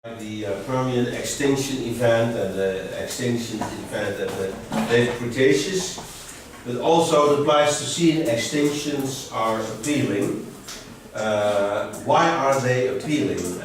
The Permian extinction event and the extinction event at the late Cretaceous, but also the Pleistocene extinctions are appealing. Why are they appealing?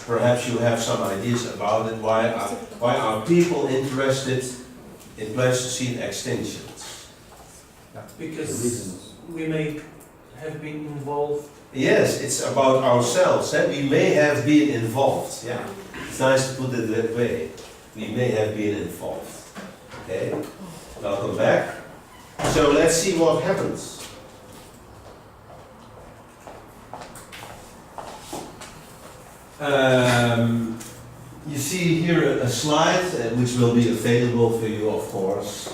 Perhaps you have some ideas about it. Why are people interested in Pleistocene extinctions? Because we may have been involved. Yes, it's about ourselves. We may have been involved. Yeah, it's nice to put it that way. We may have been involved. Okay, welcome back. So let's see what happens. You see here a slide which will be available for you, of course.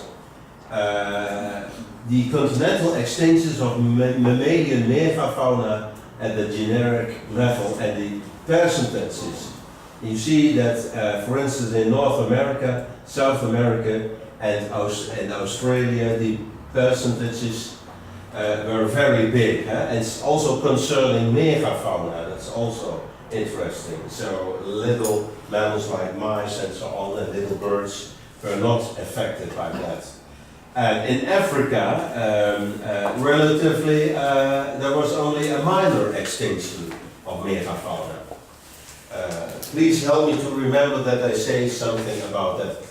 The continental extinctions of mammalian megafauna at the generic level and the percentages. You see that, for instance, in North America, South America, and Australia, the percentages were very big. And it's also concerning megafauna, that's also interesting. So little mammals like mice and so on, and little birds were not affected by that. And in Africa, relatively, there was only a minor extinction of megafauna. Please help me to remember that I say something about that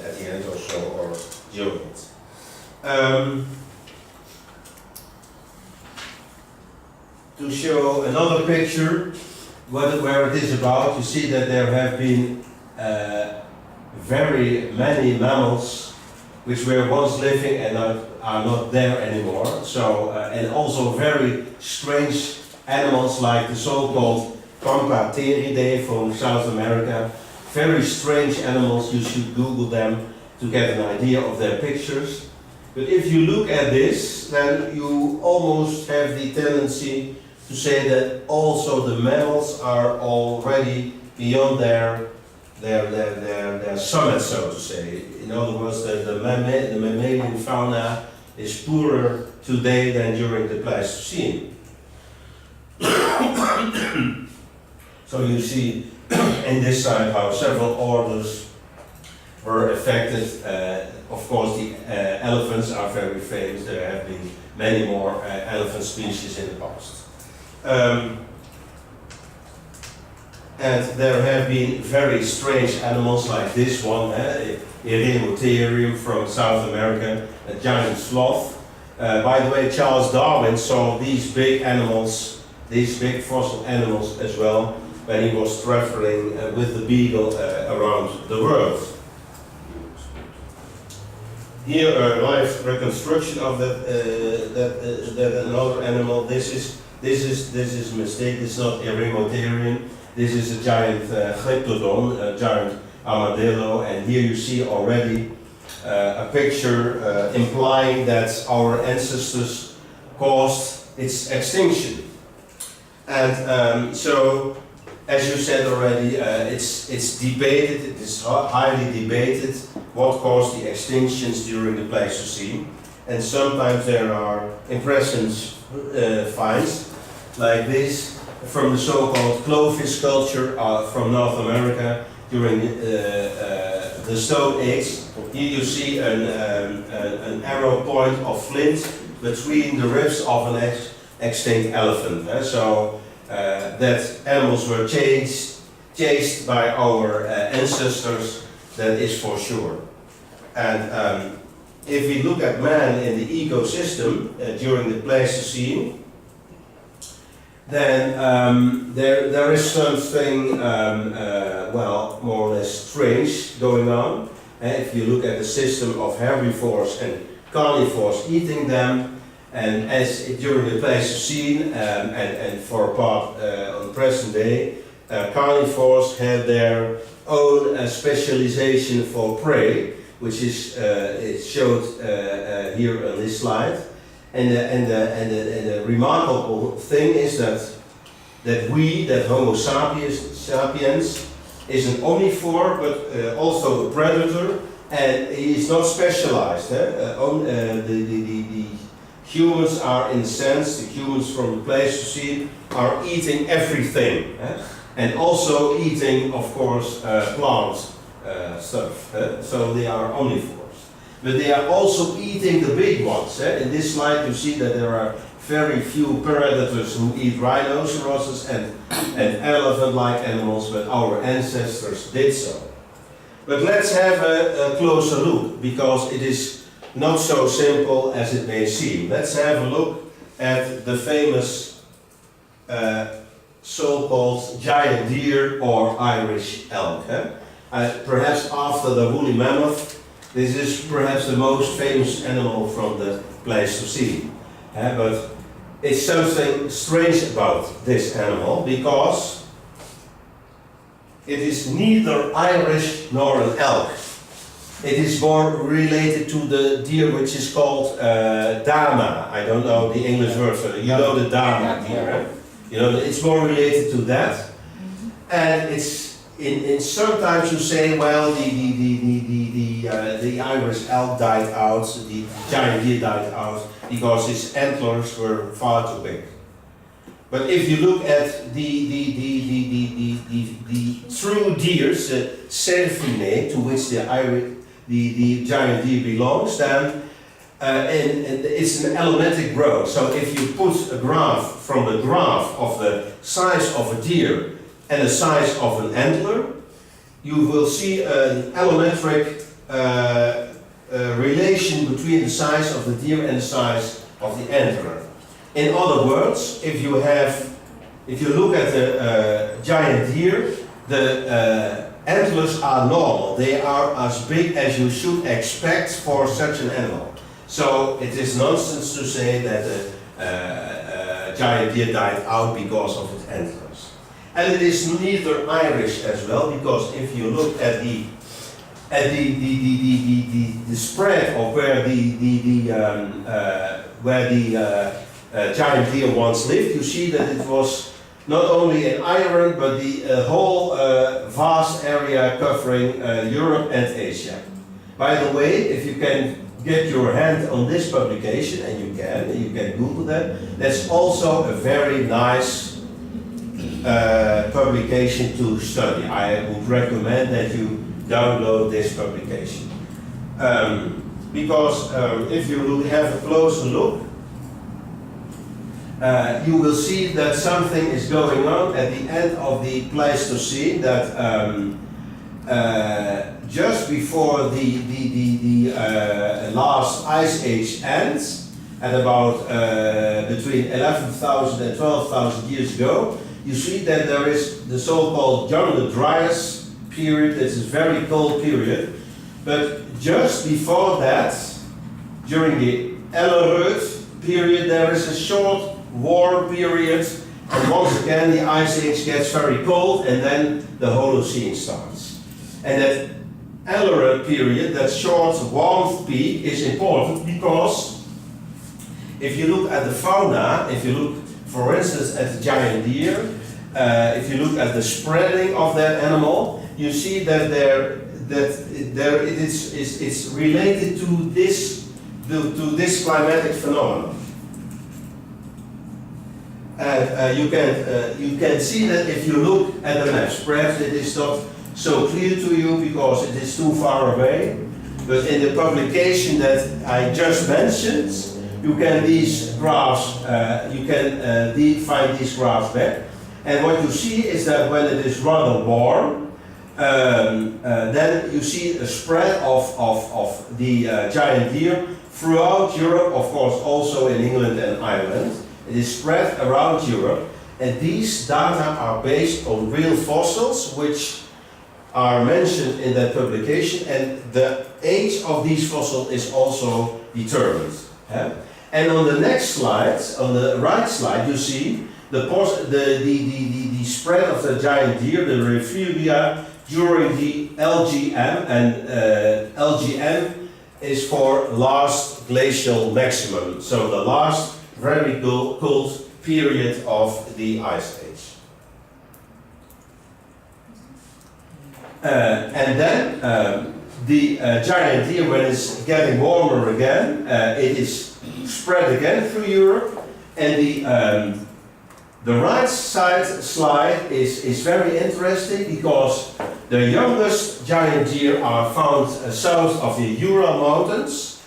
at the end or so, or during it. To show another picture, where it is about, you see that there have been very many mammals which were once living and are not there anymore. So, and also very strange animals like the so-called Pampatheridae from South America. Very strange animals, you should Google them to get an idea of their pictures. But if you look at this, then you almost have the tendency to say that also the mammals are already beyond their summit, so to say. In other words, the mammalian fauna is poorer today than during the Pleistocene. So you see in this side how several orders were affected. Of course, the elephants are very famous. There have been many more elephant species in the past. And there have been very strange animals like this one, Eremotherium from South America, a giant sloth. By the way, Charles Darwin saw these big animals, these big fossil animals as well, when he was traveling with the beagle around the world. Here a live reconstruction of that another animal. This is a mistake. It's not Eremotherium. This is a giant Glyptodon, a giant armadillo, and here you see already a picture implying that our ancestors caused its extinction. And so, as you said already, it's debated, it is highly debated what caused the extinctions during the Pleistocene. And sometimes there are impressive finds like this from the so-called Clovis culture from North America during the Stone Age. Here you see an arrow point of flint between the ribs of an extinct elephant. So that animals were chased by our ancestors, that is for sure. And if we look at man in the ecosystem during the Pleistocene, then there is something, well, more or less strange going on. If you look at the system of herbivores and carnivores eating them, and as during the Pleistocene and for a part on present day, carnivores had their own specialization for prey, which is it showed here on this slide. And the remarkable thing is that Homo sapiens is an omnivore, but also a predator, and he is not specialized. The humans are, in a sense, the humans from the Pleistocene are eating everything. and also eating, of course, plant stuff. So they are omnivores. But they are also eating the big ones. In this slide you see that there are very few predators who eat rhinoceroses and elephant-like animals, but our ancestors did so. But let's have a closer look, because it is not so simple as it may seem. Let's have a look at the famous so-called giant deer or Irish elk. Perhaps after the woolly mammoth, this is perhaps the most famous animal from the Pleistocene. But it's something strange about this animal, because it is neither Irish nor an elk. It is more related to the deer which is called dama. I don't know the English word for it. You know the dama deer. Right? You know, it's more related to that. And it's in sometimes you say, well, the Irish elk died out, the giant deer died out because his antlers were far too big. But if you look at the true deers, the cervinae, to which the giant deer belongs, then and it's an allometric growth. So if you put a graph from a graph of the size of a deer and the size of an antler, you will see an allometric relation between the size of the deer and the size of the antler. In other words, if you look at the giant deer, the antlers are normal. They are as big as you should expect for such an animal. So it is nonsense to say that a giant deer died out because of its antlers. And it is neither Irish as well, because if you look at the spread of where the giant deer once lived, you see that it was not only in Ireland, but the whole vast area covering Europe and Asia. By the way, if you can get your hand on this publication, and you can Google that, that's also a very nice publication to study. I would recommend that you download this publication. Because if you have a closer look, you will see that something is going on at the end of the Pleistocene, that just before the last ice age ends, at about between 11,000 and 12,000 years ago, you see that there is the so-called Younger Dryas period. This is a very cold period. But just before that, during the Ellerud period, there is a short warm period, and once again the ice age gets very cold, and then the Holocene starts. And that Ellerud period, that short warmth peak, is important because if you look at the fauna, if you look for instance at the giant deer, if you look at the spreading of that animal, you see that it's related to this climatic phenomenon. And you can see that if you look at the maps. Perhaps it is not so clear to you because it is too far away. But in the publication that I just mentioned, you can these graphs. Find these graphs back. And what you see is that when it is rather warm, then you see a spread of the giant deer throughout Europe, of course also in England and Ireland. It is spread around Europe, and these data are based on real fossils which are mentioned in that publication, and the age of these fossils is also determined. And on the next slide, on the right slide, you see the spread of the giant deer, the refugia, during the LGM, and LGM is for last glacial maximum, so the last very cold period of the ice age. And then the giant deer, when it's getting warmer again, it is spread again through Europe, and The right side slide is very interesting because the youngest giant deer are found south of the Ural Mountains,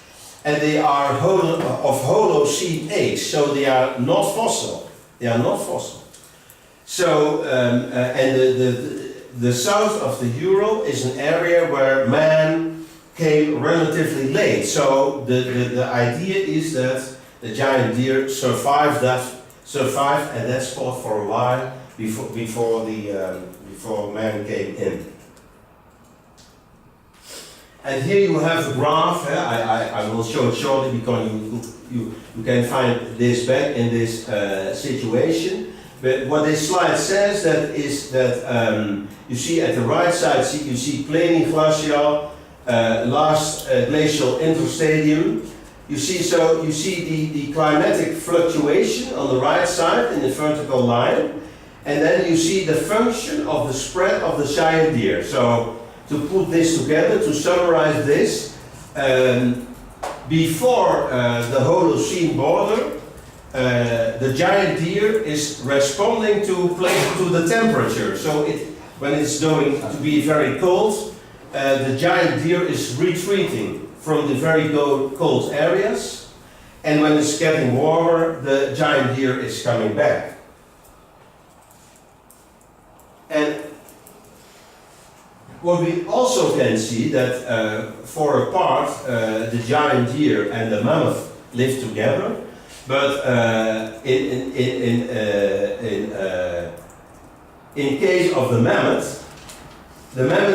and they are of Holocene age, so they are not fossil. They are not fossil. So, and the south of the Ural is an area where man came relatively late. So the idea is that the giant deer survived at that spot for a while before man came in. And here you have the graph. I will show it shortly because you can find this back in this situation. But what this slide says is that you see at the right side you see Pliny Glacial, last glacial interstadium. You see the climatic fluctuation on the right side in the vertical line, and then you see the function of the spread of the giant deer. So to put this together, to summarize this, before the Holocene border, the giant deer is responding to the temperature. So when it's going to be very cold, the giant deer is retreating from the very cold areas, and when it's getting warmer, the giant deer is coming back. And what we also can see that for a part the giant deer and the mammoth live together, but in case of the mammoth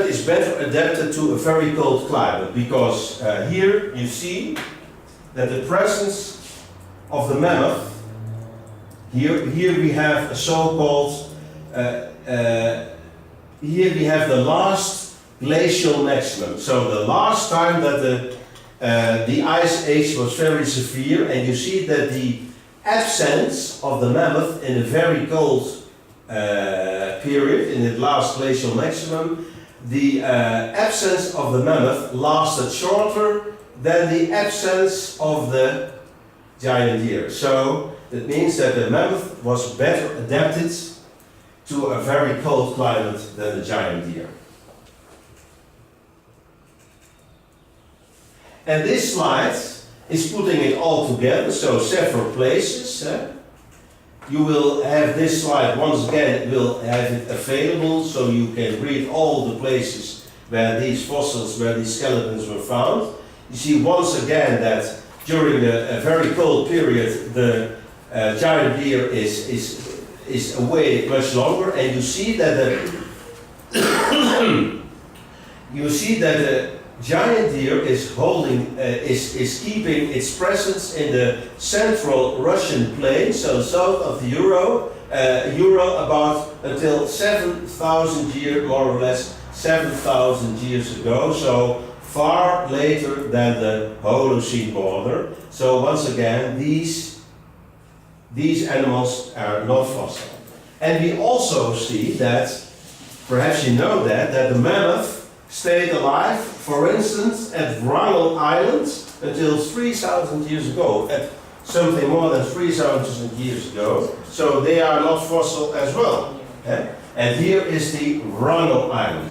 is better adapted to a very cold climate, because here you see that the presence of the mammoth, here we have a so-called, here we have the last glacial maximum. So the last time that the ice age was very severe, and you see that the absence of the mammoth in a very cold period, in the last glacial maximum, the absence of the mammoth lasted shorter than the absence of the giant deer. So it means that the mammoth was better adapted to a very cold climate than the giant deer. And this slide is putting it all together, so several places. You will have this slide once again, will have it available so you can read all the places where these fossils, where these skeletons were found. You see once again that during a very cold period the giant deer is away much longer, and you see that the giant deer is keeping its presence in the central Russian plain, so south of the Ural, about until 7,000 years, more or less 7,000 years ago, so far later than the Holocene border. So once again, these animals are not fossil. And we also see that, perhaps you know that the mammoth stayed alive, for instance, at Wrangel Island until 3,000 years ago, at something more than 3,000 years ago. So they are not fossil as well. And here is the Wrangel Island.